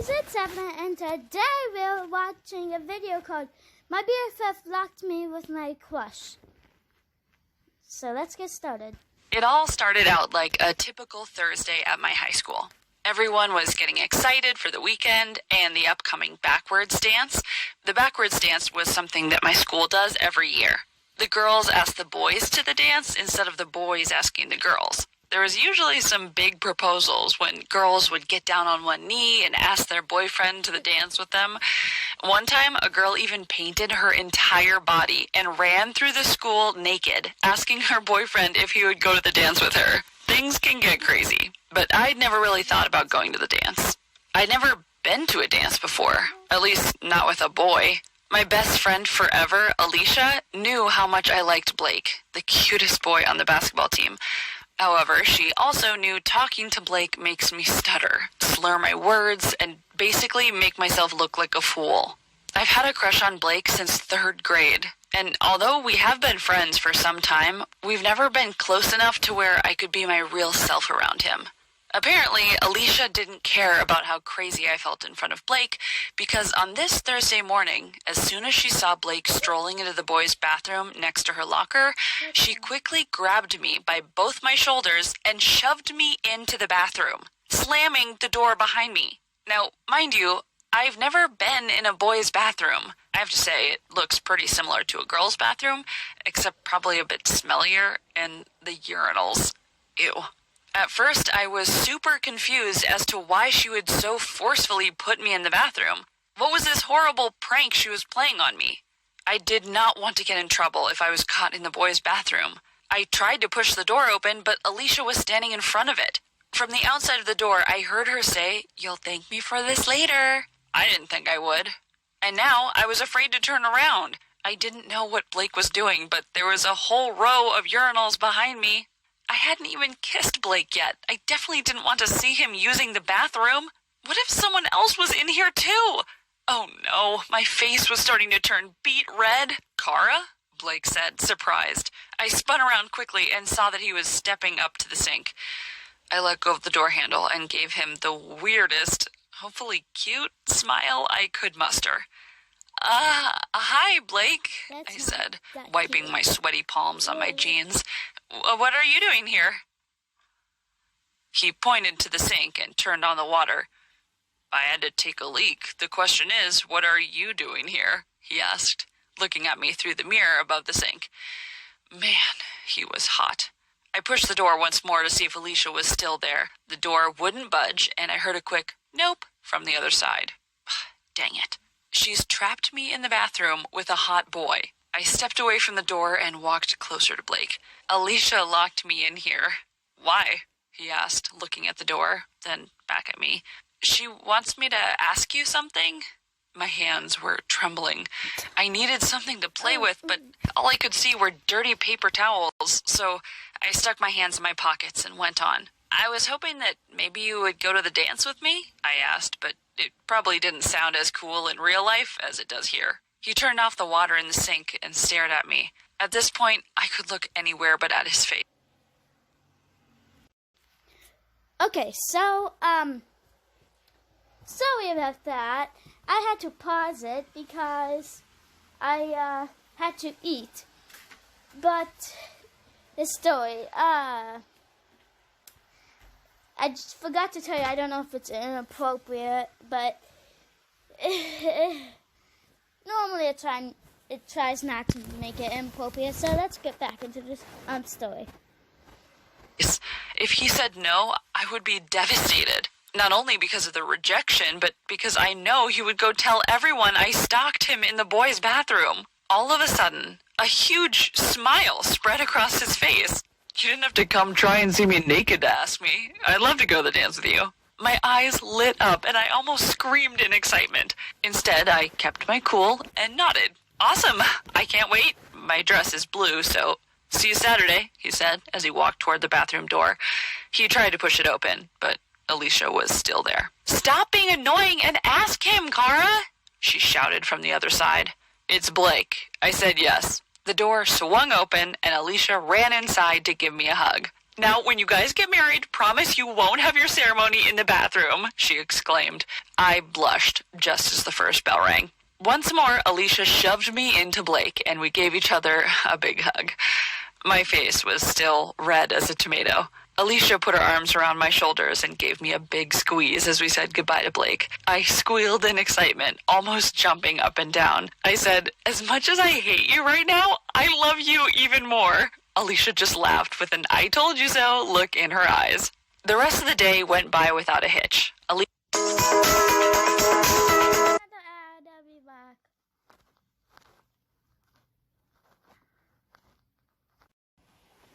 guys, it's Evelyn, and today we're watching a video called My BFF Locked Me with My Crush. So let's get started. It all started out like a typical Thursday at my high school. Everyone was getting excited for the weekend and the upcoming backwards dance. The backwards dance was something that my school does every year. The girls asked the boys to the dance instead of the boys asking the girls. There was usually some big proposals when girls would get down on one knee and ask their boyfriend to the dance with them. One time, a girl even painted her entire body and ran through the school naked, asking her boyfriend if he would go to the dance with her. Things can get crazy, but I'd never really thought about going to the dance. I'd never been to a dance before, at least not with a boy. My best friend forever, Alicia, knew how much I liked Blake, the cutest boy on the basketball team. However, she also knew talking to Blake makes me stutter, slur my words, and basically make myself look like a fool. I've had a crush on Blake since 3rd grade, and although we have been friends for some time, we've never been close enough to where I could be my real self around him. Apparently, Alicia didn't care about how crazy I felt in front of Blake, because on this Thursday morning, as soon as she saw Blake strolling into the boys' bathroom next to her locker, she quickly grabbed me by both my shoulders and shoved me into the bathroom, slamming the door behind me. Now, mind you, I've never been in a boys' bathroom. I have to say, it looks pretty similar to a girl's bathroom, except probably a bit smellier, and the urinals. Ew. At first, I was super confused as to why she would so forcefully put me in the bathroom. What was this horrible prank she was playing on me? I did not want to get in trouble if I was caught in the boys' bathroom. I tried to push the door open, but Alicia was standing in front of it. From the outside of the door, I heard her say, "You'll thank me for this later." I didn't think I would. And now I was afraid to turn around. I didn't know what Blake was doing, but there was a whole row of urinals behind me. I hadn't even kissed Blake yet. I definitely didn't want to see him using the bathroom. What if someone else was in here too? Oh no, my face was starting to turn beet red. "Cara?" Blake said, surprised. I spun around quickly and saw that he was stepping up to the sink. I let go of the door handle and gave him the weirdest, hopefully cute, smile I could muster. Hi, Blake," I said, wiping my sweaty palms on my jeans. "What are you doing here?" He pointed to the sink and turned on the water. "I had to take a leak. The question is, what are you doing here?" he asked, looking at me through the mirror above the sink. Man, he was hot. I pushed the door once more to see if Alicia was still there. The door wouldn't budge, and I heard a quick, "Nope," from the other side. Dang it. She's trapped me in the bathroom with a hot boy. I stepped away from the door and walked closer to Blake. "Alicia locked me in here." "Why?" he asked, looking at the door, then back at me. "She wants me to ask you something?" My hands were trembling. I needed something to play with, but all I could see were dirty paper towels, so I stuck my hands in my pockets and went on. "I was hoping that maybe you would go to the dance with me?" I asked, but it probably didn't sound as cool in real life as it does here. He turned off the water in the sink and stared at me. At this point, I could look anywhere but at his face. Okay, so, sorry about that. I had to pause it because I, had to eat. But, the story, I just forgot to tell you, I don't know if it's inappropriate, but normally it tries not to make it inappropriate, so let's get back into this story. If he said no, I would be devastated. Not only because of the rejection, but because I know he would go tell everyone I stalked him in the boys' bathroom. All of a sudden, a huge smile spread across his face. "You didn't have to come try and see me naked to ask me. I'd love to go to the dance with you." My eyes lit up and I almost screamed in excitement. Instead, I kept my cool and nodded. "Awesome! I can't wait. My dress is blue, so see you Saturday," he said as he walked toward the bathroom door. He tried to push it open, but Alicia was still there. "Stop being annoying and ask him, Cara!" she shouted from the other side. "It's Blake." I said yes. The door swung open and Alicia ran inside to give me a hug. "Now, when you guys get married, promise you won't have your ceremony in the bathroom," she exclaimed. I blushed just as the first bell rang. Once more, Alicia shoved me into Blake, and we gave each other a big hug. My face was still red as a tomato. Alicia put her arms around my shoulders and gave me a big squeeze as we said goodbye to Blake. I squealed in excitement, almost jumping up and down. I said, "As much as I hate you right now, I love you even more." Alicia just laughed with an "I told you so" look in her eyes. The rest of the day went by without a hitch.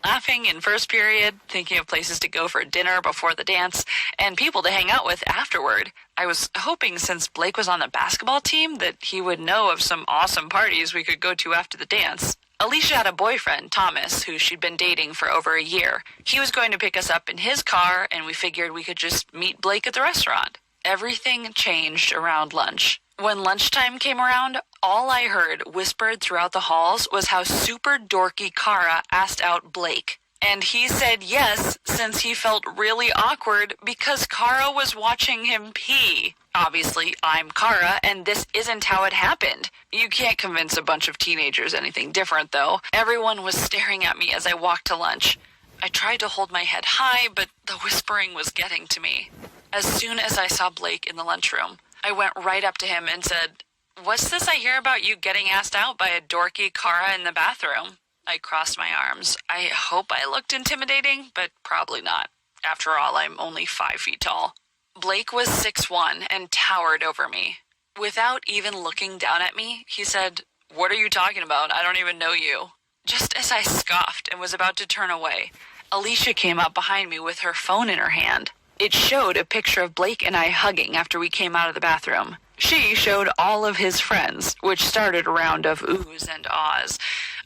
Laughing in first period, thinking of places to go for dinner before the dance, and people to hang out with afterward. I was hoping since Blake was on the basketball team that he would know of some awesome parties we could go to after the dance. Alicia had a boyfriend, Thomas, who she'd been dating for over a year. He was going to pick us up in his car, and we figured we could just meet Blake at the restaurant. Everything changed around lunch. When lunchtime came around, all I heard whispered throughout the halls was how super dorky Kara asked out Blake. And he said yes, since he felt really awkward because Kara was watching him pee. Obviously, I'm Kara, and this isn't how it happened. You can't convince a bunch of teenagers anything different, though. Everyone was staring at me as I walked to lunch. I tried to hold my head high, but the whispering was getting to me. As soon as I saw Blake in the lunchroom, I went right up to him and said, "What's this I hear about you getting asked out by a dorky Kara in the bathroom?" I crossed my arms. I hope I looked intimidating, but probably not. After all, I'm only 5 feet tall. Blake was 6'1" and towered over me. Without even looking down at me, he said, "What are you talking about? I don't even know you." Just as I scoffed and was about to turn away, Alicia came up behind me with her phone in her hand. It showed a picture of Blake and I hugging after we came out of the bathroom. She showed all of his friends, which started a round of oohs and ahs.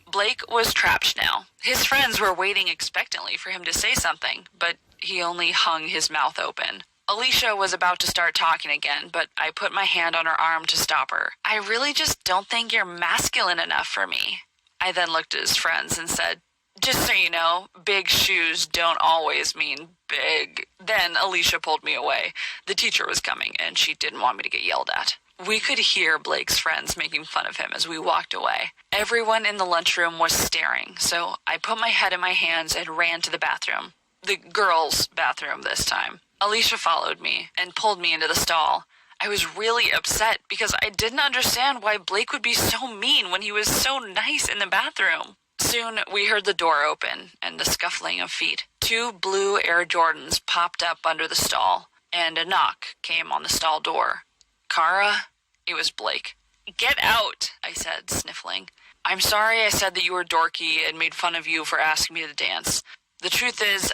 Blake was trapped now. His friends were waiting expectantly for him to say something, but he only hung his mouth open. Alicia was about to start talking again, but I put my hand on her arm to stop her. "I really just don't think you're masculine enough for me." I then looked at his friends and said, "Just so you know, big shoes don't always mean big." Then Alicia pulled me away. The teacher was coming, and she didn't want me to get yelled at. We could hear Blake's friends making fun of him as we walked away. Everyone in the lunchroom was staring, so I put my head in my hands and ran to the bathroom. The girls' bathroom this time. Alicia followed me and pulled me into the stall. I was really upset because I didn't understand why Blake would be so mean when he was so nice in the bathroom. Soon, we heard the door open and the scuffling of feet. 2 blue Air Jordans popped up under the stall, and a knock came on the stall door. "Kara?" It was Blake. "Get out," I said, sniffling. "I'm sorry I said that you were dorky and made fun of you for asking me to dance. The truth is,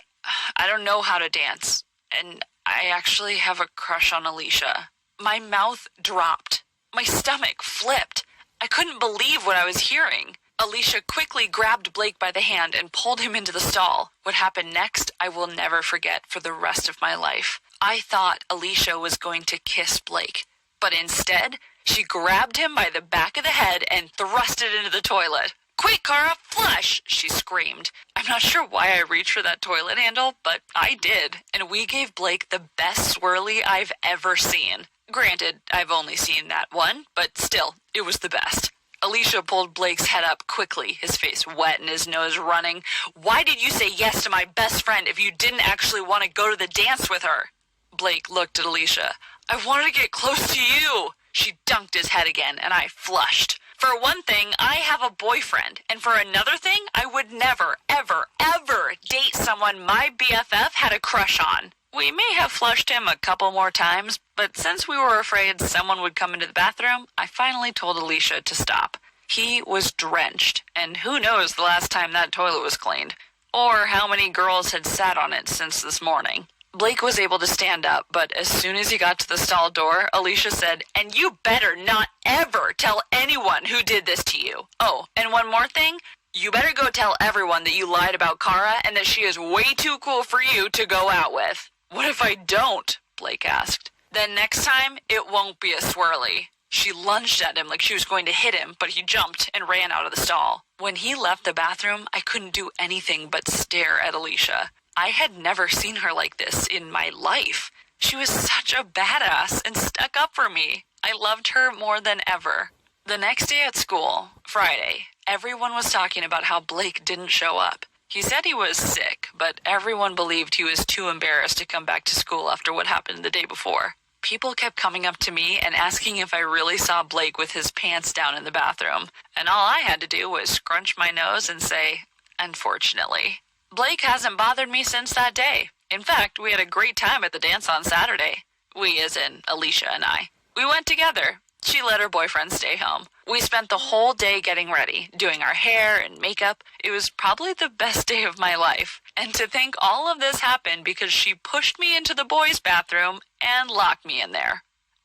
I don't know how to dance, and I actually have a crush on Alicia." My mouth dropped. My stomach flipped. I couldn't believe what I was hearing. Alicia quickly grabbed Blake by the hand and pulled him into the stall. What happened next, I will never forget for the rest of my life. I thought Alicia was going to kiss Blake, but instead, she grabbed him by the back of the head and thrust it into the toilet. "Quick, Kara, flush!" she screamed. I'm not sure why I reached for that toilet handle, but I did, and we gave Blake the best swirly I've ever seen. Granted, I've only seen that one, but still, it was the best. Alicia pulled Blake's head up quickly, his face wet and his nose running. "Why did you say yes to my best friend if you didn't actually want to go to the dance with her?" Blake looked at Alicia. "I wanted to get close to you." She dunked his head again, and I flushed. For one thing, I have a boyfriend, and for another thing, I would never, ever, ever date someone my BFF had a crush on. We may have flushed him a couple more times, but since we were afraid someone would come into the bathroom, I finally told Alicia to stop. He was drenched, and who knows the last time that toilet was cleaned, or how many girls had sat on it since this morning. Blake was able to stand up, but as soon as he got to the stall door, Alicia said, "And you better not ever tell anyone who did this to you. Oh, and one more thing, you better go tell everyone that you lied about Kara and that she is way too cool for you to go out with." "What if I don't?" Blake asked. "Then next time, it won't be a swirly." She lunged at him like she was going to hit him, but he jumped and ran out of the stall. When he left the bathroom, I couldn't do anything but stare at Alicia. I had never seen her like this in my life. She was such a badass and stuck up for me. I loved her more than ever. The next day at school, Friday, everyone was talking about how Blake didn't show up. He said he was sick, but everyone believed he was too embarrassed to come back to school after what happened the day before. People kept coming up to me and asking if I really saw Blake with his pants down in the bathroom, and all I had to do was scrunch my nose and say, unfortunately. Blake hasn't bothered me since that day. In fact, we had a great time at the dance on Saturday. We, as in Alicia and I. We went together. She let her boyfriend stay home. We spent the whole day getting ready, doing our hair and makeup. It was probably the best day of my life. And to think all of this happened because she pushed me into the boys' bathroom and locked me in there.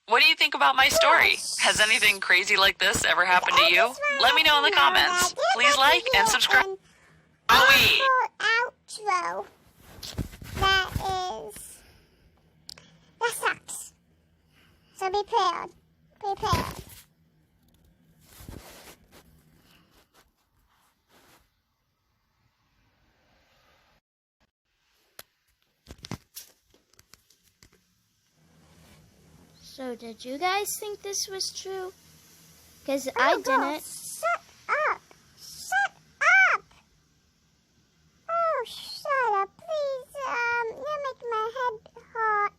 What do you think about my story? Has anything crazy like this ever happened to you? Let me know in the comments. Please like and subscribe. Bowie! Outro. That sucks. So be prepared. Prepared. So did you guys think this was true? Because I didn't. Shut up. Shut up. Oh, shut up. Please, you're making my head hot.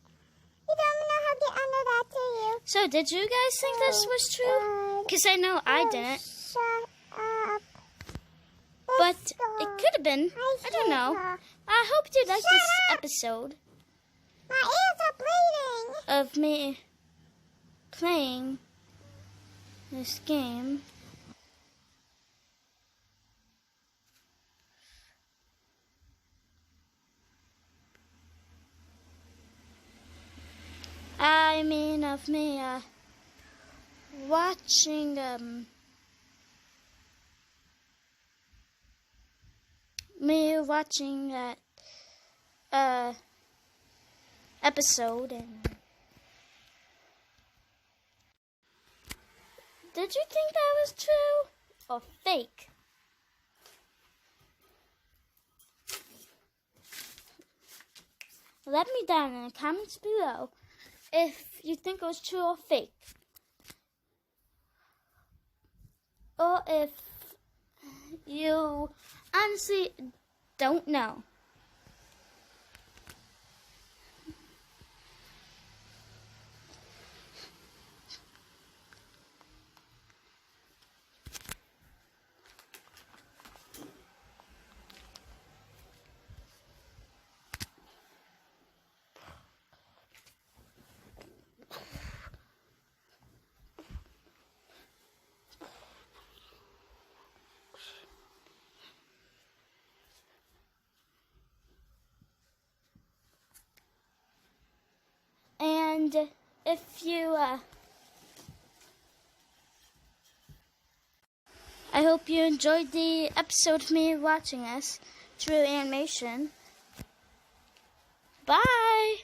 You don't know how to get under that, do you? So did you guys think this was true? Because I know I didn't. Shut up. But it could have been. I don't know. I hope you liked this episode My ears are bleeding. of me playing this game. I mean, of me watching that episode. And did you think that was true or fake? Let me down in the comments below if you think it was true or fake. Or if you honestly don't know. And if you, I hope you enjoyed the episode of me watching us through animation. Bye!